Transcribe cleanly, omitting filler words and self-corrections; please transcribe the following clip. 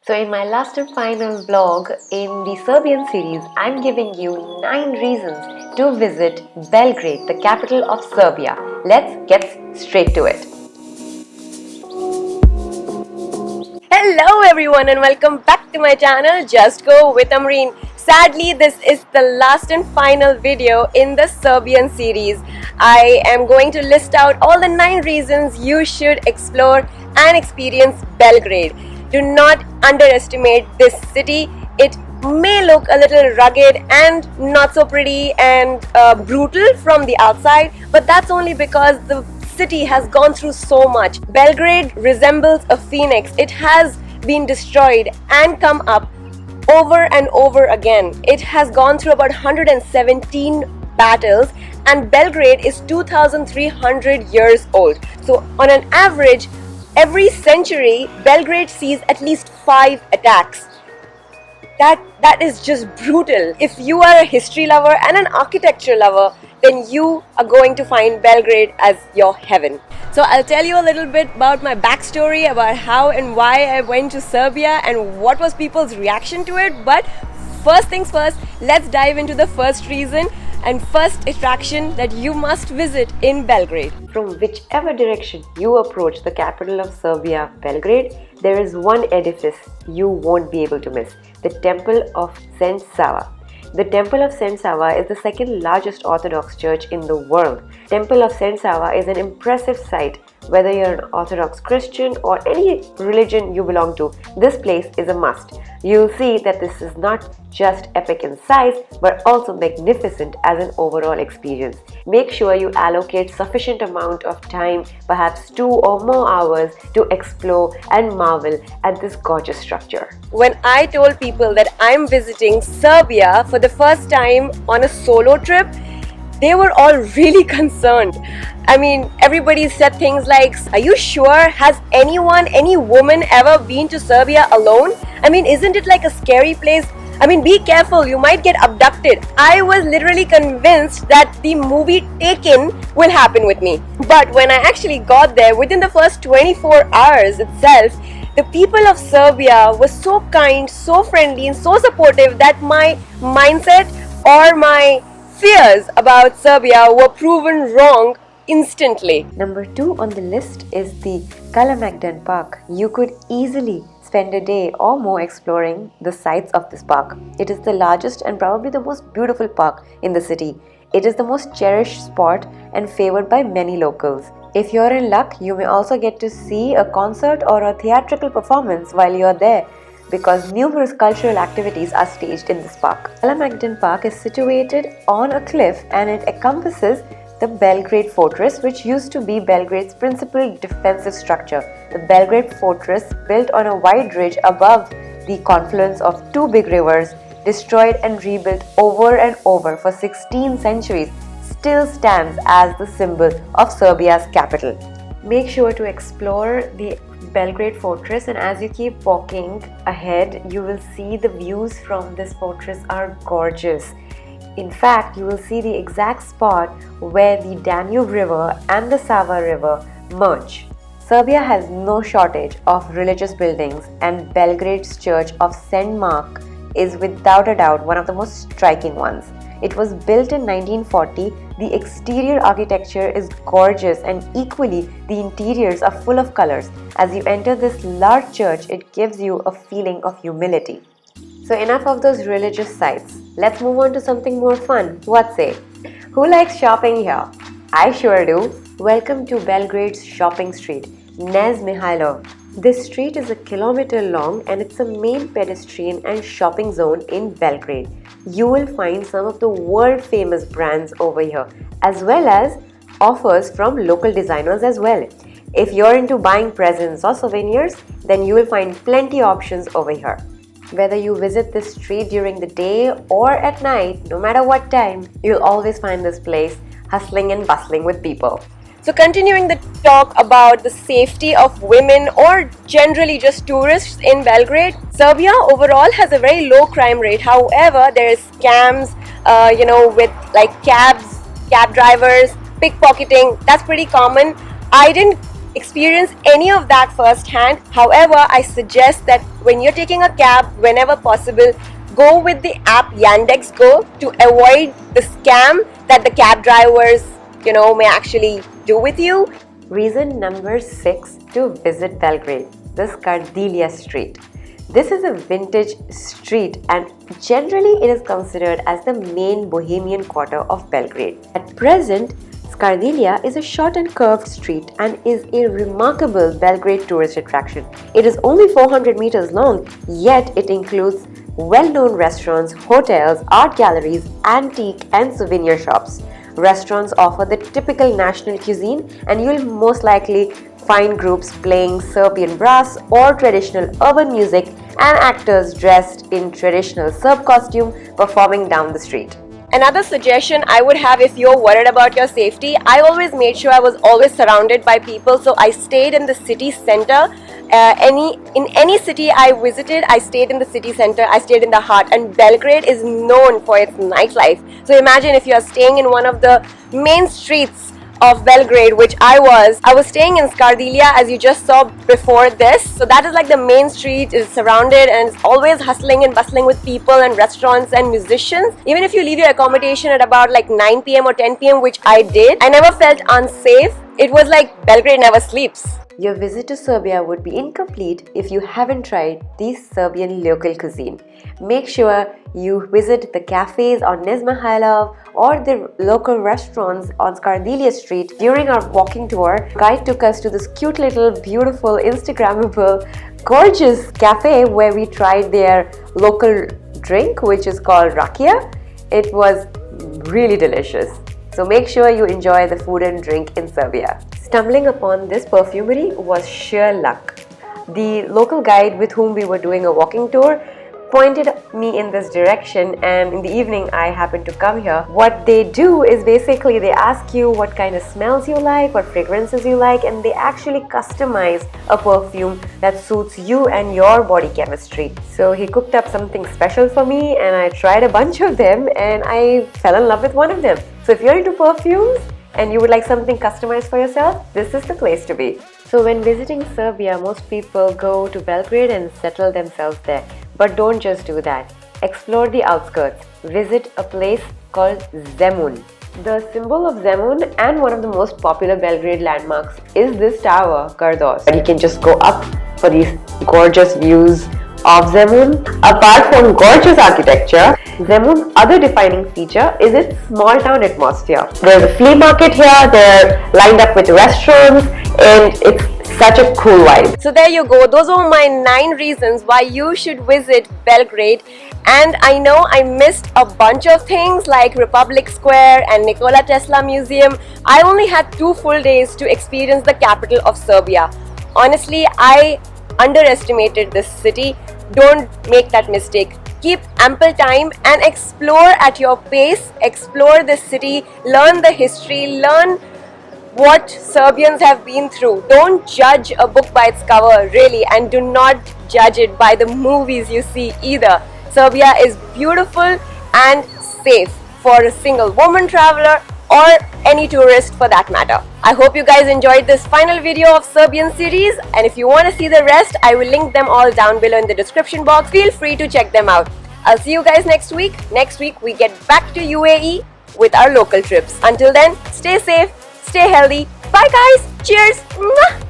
So in my last and final vlog in the Serbian series, I'm giving you 9 reasons to visit Belgrade, the capital of Serbia. Let's get straight to it. Hello everyone and welcome back to my channel Just Go with Amreen. Sadly, this is the last and final video in the Serbian series. I am going to list out all the 9 reasons you should explore and experience Belgrade. Do not underestimate this city. It may look a little rugged and not so pretty and brutal from the outside, but that's only because the city has gone through so much. Belgrade resembles a phoenix. It has been destroyed and come up over and over again. It has gone through about 117 battles, and Belgrade is 2,300 years old. So on an average, every century, Belgrade sees at least 5 attacks. That is just brutal. If you are a history lover and an architecture lover, then you are going to find Belgrade as your heaven. So I'll tell you a little bit about my backstory, about how and why I went to Serbia and what was people's reaction to it. But first things first, let's dive into the first reason and first attraction that you must visit in Belgrade. From whichever direction you approach the capital of Serbia, Belgrade, there is one edifice you won't be able to miss: the Temple of Sensa. The Temple of Sensa is the second largest Orthodox church in the world. Temple of Sensa is an impressive sight. Whether you're an Orthodox Christian or any religion you belong to, this place is a must. You'll see that this is not just epic in size, but also magnificent as an overall experience. Make sure you allocate sufficient amount of time, perhaps 2 or more hours, to explore and marvel at this gorgeous structure. When I told people that I'm visiting Serbia for the first time on a solo trip, they were all really concerned. I mean, everybody said things like, "Are you sure? Has any woman ever been to Serbia alone? I mean, isn't it like a scary place? I mean, be careful, you might get abducted." I was literally convinced that the movie Taken will happen with me. But when I actually got there, within the first 24 hours itself, the people of Serbia were so kind, so friendly and so supportive that my mindset or my fears about Serbia were proven wrong instantly. Number 2 on the list is the Magnan Park. You could easily spend a day or more exploring the sights of this park. It is the largest and probably the most beautiful park in the city. It is the most cherished spot and favored by many locals. If you're in luck, you may also get to see a concert or a theatrical performance while you're there, because numerous cultural activities are staged in this park. Magnan Park is situated on a cliff and it encompasses the Belgrade Fortress, which used to be Belgrade's principal defensive structure. The Belgrade Fortress, built on a wide ridge above the confluence of 2 big rivers, destroyed and rebuilt over and over for 16 centuries, still stands as the symbol of Serbia's capital. Make sure to explore the Belgrade Fortress, and as you keep walking ahead, you will see the views from this fortress are gorgeous. In fact, you will see the exact spot where the Danube River and the Sava River merge. Serbia has no shortage of religious buildings, and Belgrade's Church of St. Mark is without a doubt one of the most striking ones. It was built in 1940. The exterior architecture is gorgeous and equally the interiors are full of colors. As you enter this large church, it gives you a feeling of humility. So enough of those religious sites. Let's move on to something more fun. What say? Who likes shopping here? I sure do. Welcome to Belgrade's shopping street, Nez Mihailov. This street is a kilometer long and it's a main pedestrian and shopping zone in Belgrade. You will find some of the world famous brands over here, as well as offers from local designers as well. If you're into buying presents or souvenirs, then you will find plenty options over here. Whether you visit this street during the day or at night, no matter what time, you'll always find this place hustling and bustling with people. So continuing the talk about the safety of women or generally just tourists in Belgrade, Serbia overall has a very low crime rate. However, there is scams, with like cab drivers, pickpocketing. That's pretty common. I didn't experience any of that firsthand. However, I suggest that when you're taking a cab, whenever possible, go with the app Yandex Go to avoid the scam that the cab drivers, may actually do with you. Reason number 6 to visit Belgrade, the Scandalia Street. This is a vintage street and generally it is considered as the main bohemian quarter of Belgrade. At present, Scandalia is a short and curved street and is a remarkable Belgrade tourist attraction. It is only 400 meters long, yet it includes well-known restaurants, hotels, art galleries, antique and souvenir shops. Restaurants offer the typical national cuisine and you'll most likely find groups playing Serbian brass or traditional urban music and actors dressed in traditional Serb costume performing down the street. Another suggestion I would have if you're worried about your safety, I always made sure I was always surrounded by people, so I stayed in the city center. In any city I visited, I stayed in the city center, I stayed in the heart, and Belgrade is known for its nightlife. So imagine if you're staying in one of the main streets of Belgrade, which I was staying in Scandalia, as you just saw before this. So that is like the main street, is surrounded and it's always hustling and bustling with people and restaurants and musicians. Even if you leave your accommodation at about like 9 p.m. or 10 p.m., which I did, I never felt unsafe. It was like Belgrade never sleeps. Your visit to Serbia would be incomplete if you haven't tried the Serbian local cuisine. Make sure you visit the cafes on Nez Mihajlov or the local restaurants on Scandalia Street. During our walking tour, guide took us to this cute little, beautiful, Instagrammable, gorgeous cafe where we tried their local drink, which is called rakia. It was really delicious. So make sure you enjoy the food and drink in Serbia. Stumbling upon this perfumery was sheer luck. The local guide with whom we were doing a walking tour pointed me in this direction, and in the evening I happened to come here. What they do is basically they ask you what kind of smells you like, what fragrances you like, and they actually customize a perfume that suits you and your body chemistry. So he cooked up something special for me and I tried a bunch of them and I fell in love with one of them. So if you're into perfumes and you would like something customized for yourself, this is the place to be. So when visiting Serbia, most people go to Belgrade and settle themselves there. But don't just do that. Explore the outskirts. Visit a place called Zemun. The symbol of Zemun and one of the most popular Belgrade landmarks is this tower, Gardos. You can just go up for these gorgeous views of Zemun. Apart from gorgeous architecture, Zemun's other defining feature is its small town atmosphere. There's a flea market here, they're lined up with restaurants, and it's such a cool vibe. So there you go, those are my 9 reasons why you should visit Belgrade. And I know I missed a bunch of things like Republic Square and Nikola Tesla Museum. I only had 2 full days to experience the capital of Serbia. Honestly, I underestimated this city. Don't make that mistake. Keep ample time and explore at your pace. Explore this city, learn the history, learn what Serbians have been through. Don't judge a book by its cover, really, and do not judge it by the movies you see either. Serbia is beautiful and safe for a single woman traveler or any tourist for that matter. I hope you guys enjoyed this final video of Serbian series, and if you want to see the rest, I will link them all down below in the description box. Feel free to check them out. I'll see you guys next week. Next week we get back to UAE with our local trips. Until then, stay safe, stay healthy. Bye guys. Cheers. Mwah!